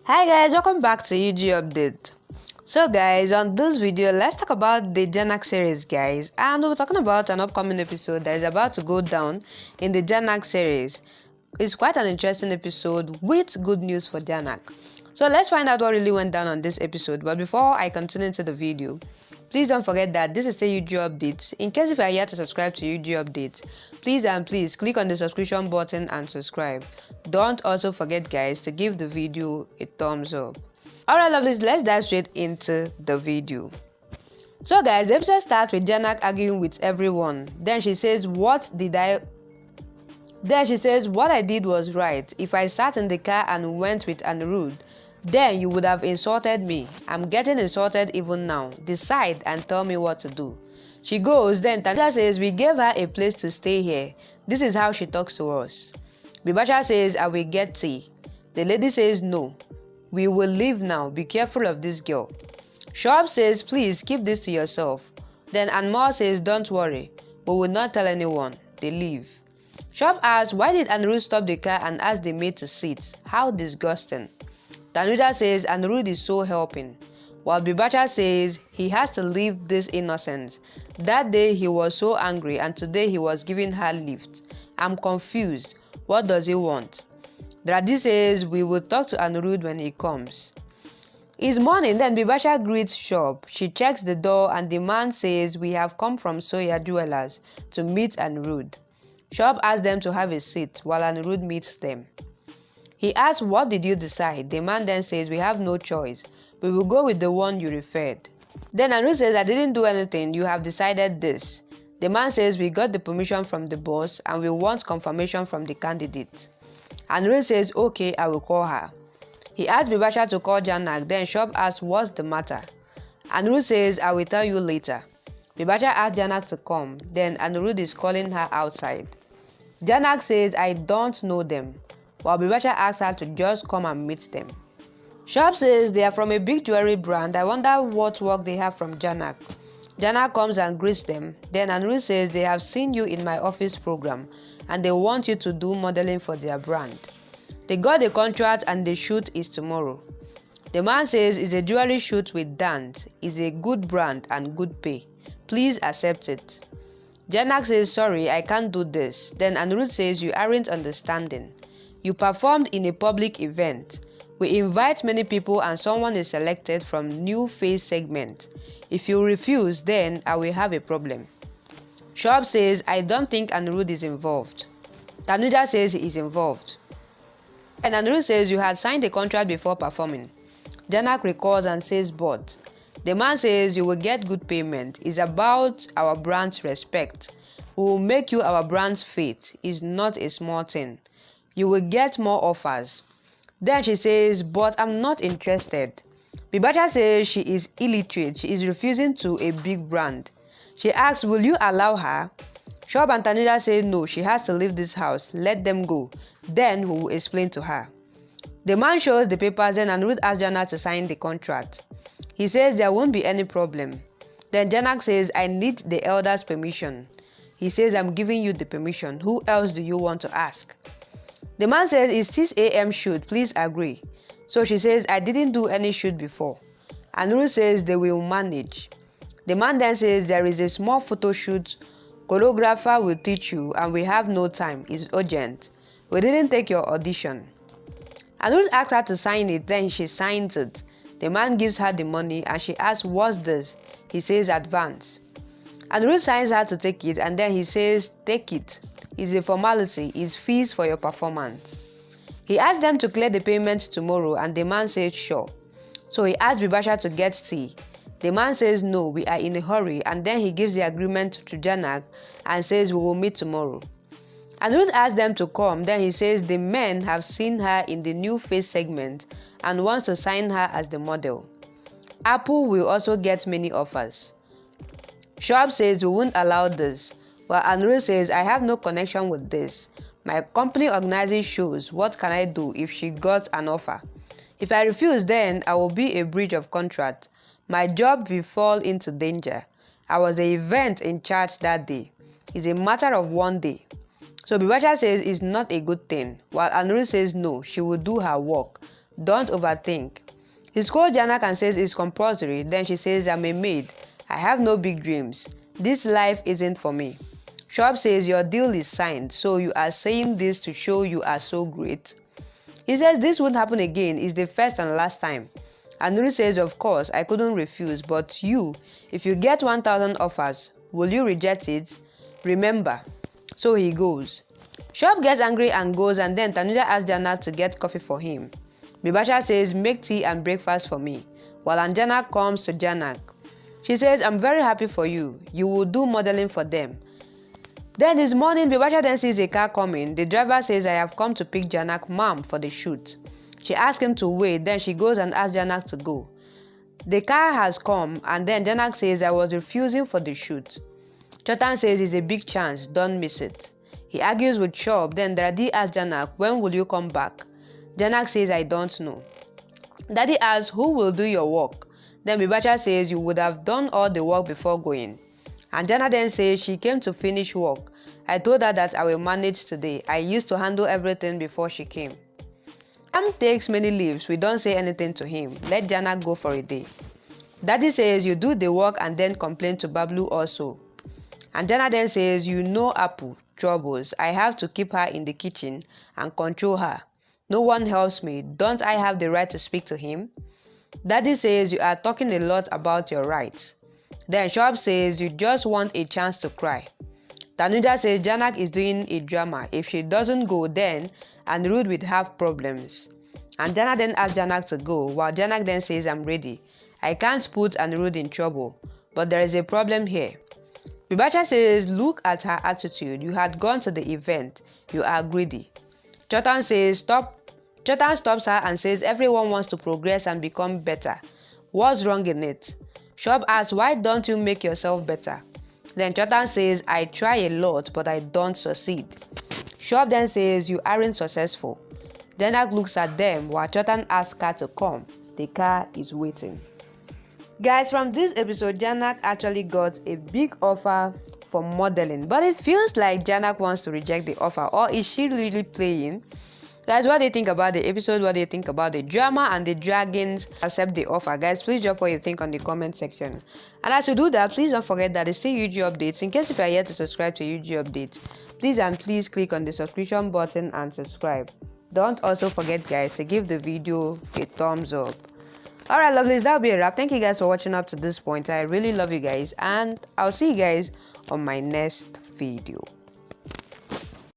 Hi guys, welcome back to UG Update. So guys, on this video, let's talk about the Jhanak series, guys, and we're talking about an upcoming episode that is about to go down in the Jhanak series. It's quite an interesting episode with good news for Jhanak. So let's find out what really went down on this episode. But before I continue into the video, please don't forget that this is still UG Updates. In case if you are yet to subscribe to UG Updates, please click on the subscription button and subscribe. Don't also forget, guys, to give the video a thumbs up. Alright lovelies, let's dive straight into the video. So guys, the episode starts with Jhanak arguing with everyone. Then she says, what I did was right. If I sat in the car and went with Anirudh, then you would have insulted me. I'm getting insulted even now. Decide and tell me what to do. She goes, then Tanisha says, we gave her a place to stay here. This is how she talks to us. Bibacha says, I will get tea. The lady says, no. We will leave now. Be careful of this girl. Shop says, please keep this to yourself. Then Anmol says, don't worry. We will not tell anyone. They leave. Shop asks, why did Anirudh stop the car and ask the maid to sit? How disgusting. Tanuja says, Anirudh is so helping. While Bibacha says, he has to leave this innocence. That day he was so angry and today he was giving her lift. I'm confused. What does he want? Dradi says, we will talk to Anirudh when he comes. It's morning, then Bibacha greets Shop. She checks the door and the man says, we have come from Soya Jewelers to meet Anirudh. Shop asks them to have a seat while Anirudh meets them. He asks, what did you decide? The man then says, we have no choice. We will go with the one you referred. Then Anirudh says, I didn't do anything. You have decided this. The man says, we got the permission from the boss and we want confirmation from the candidate. Anirudh says, okay, I will call her. He asks Bibacha to call Jhanak. Then Shop asks, what's the matter? Anirudh says, I will tell you later. Bibacha asks Jhanak to come. Then Anirudh is calling her outside. Jhanak says, I don't know them. While Bibacha asks her to just come and meet them. Shop says, they are from a big jewelry brand. I wonder what work they have from Jhanak. Jhanak comes and greets them. Then Anirudh says, they have seen you in my office program and they want you to do modeling for their brand. They got the contract and the shoot is tomorrow. The man says, it's a jewelry shoot with dance. It's a good brand and good pay. Please accept it. Jhanak says, sorry, I can't do this. Then Anirudh says, you aren't understanding. You performed in a public event. We invite many people and someone is selected from new face segment. If you refuse, then I will have a problem. Shop says, I don't think Anirudh is involved. Tanuja says he is involved. And Anirudh says, you had signed a contract before performing. Jhanak recalls and says, but. The man says, you will get good payment. It's about our brand's respect. We will make you our brand's faith. It's not a small thing. You will get more offers. Then she says, but I'm not interested. Bibacha says she is illiterate. She is refusing to a big brand. She asks, will you allow her? Shop and Tanuja say no, she has to leave this house. Let them go. Then we will explain to her. The man shows the papers, then Anirudh asks Jhanak to sign the contract. He says there won't be any problem. Then Jhanak says, I need the elder's permission. He says, I'm giving you the permission. Who else do you want to ask? The man says, it's 6 a.m. shoot. Please agree. So she says, I didn't do any shoot before. Anirudh says they will manage. The man then says, there is a small photo shoot. Choreographer will teach you and we have no time. It's urgent. We didn't take your audition. Anirudh asks her to sign it. Then she signs it. The man gives her the money and she asks, what's this? He says, advance. Anirudh signs her to take it and then he says, take it. It's a formality. It's fees for your performance. He asks them to clear the payment tomorrow and the man says sure. So he asks Bibacha to get tea. The man says no, we are in a hurry, and then he gives the agreement to Jhanak and says we will meet tomorrow. Anirudh asks them to come, then he says the men have seen her in the new face segment and wants to sign her as the model. Apple will also get many offers. Shop says we won't allow this, while Anirudh says I have no connection with this. My company organizes shows. What can I do if she got an offer? If I refuse, then I will be a breach of contract. My job will fall into danger. I was the event in charge that day. It's a matter of one day. So Bibacha says it's not a good thing, while Anirudh says no, she will do her work. Don't overthink. He scolds Jhanak and says it's compulsory. Then she says, I'm a maid. I have no big dreams. This life isn't for me. Shoaib says your deal is signed, so you are saying this to show you are so great. He says this won't happen again. It's the first and last time. And Nuru says, of course, I couldn't refuse, but you, if you get 1,000 offers, will you reject it? Remember. So he goes. Shoaib gets angry and goes, and then Tanuja asks Jhanak to get coffee for him. Bibasha says, make tea and breakfast for me, while Anjana comes to Jhanak. She says, I'm very happy for you. You will do modeling for them. Then this morning, Bibasha then sees a car coming. The driver says, I have come to pick Jhanak mom for the shoot. She asks him to wait, then she goes and asks Jhanak to go. The car has come, and then Jhanak says, I was refusing for the shoot. Chotan says it's a big chance, don't miss it. He argues with Shoaib, then Daddy asks Jhanak, when will you come back? Jhanak says, I don't know. Daddy asks, who will do your work? Then Bibasha says, you would have done all the work before going. And Jhanak then says, she came to finish work. I told her that I will manage today. I used to handle everything before she came. Sam takes many leaves. We don't say anything to him. Let Jhanak go for a day. Daddy says, you do the work and then complain to Bablu also. And Jhanak then says, you know Apu, troubles. I have to keep her in the kitchen and control her. No one helps me. Don't I have the right to speak to him? Daddy says, you are talking a lot about your rights. Then Shoaib says, you just want a chance to cry. Tanuja says Jhanak is doing a drama. If she doesn't go then, Anirudh would have problems. And Jhanak then asks Jhanak to go, while Jhanak then says, I'm ready. I can't put Anirudh in trouble, but there is a problem here. Bibasha says, look at her attitude. You had gone to the event. You are greedy. Chotan says, stop. Chotan stops her and says, everyone wants to progress and become better. What's wrong in it? Shoaib asks, why don't you make yourself better? Then Chotan says, I try a lot, but I don't succeed. Shoaib then says, you aren't successful. Jhanak looks at them while Chotan asks her to come. The car is waiting. Guys, from this episode, Jhanak actually got a big offer for modeling, but it feels like Jhanak wants to reject the offer, or is she really playing? Guys, what do you think about the episode? What do you think about the drama and the dragons accept the offer? Guys, please drop what you think on the comment section. And as you do that, please don't forget that there's still YouTube updates. In case if you are yet to subscribe to YouTube updates, please click on the subscription button and subscribe. Don't also forget, guys, to give the video a thumbs up. Alright, lovelies, that'll be a wrap. Thank you guys for watching up to this point. I really love you guys, and I'll see you guys on my next video.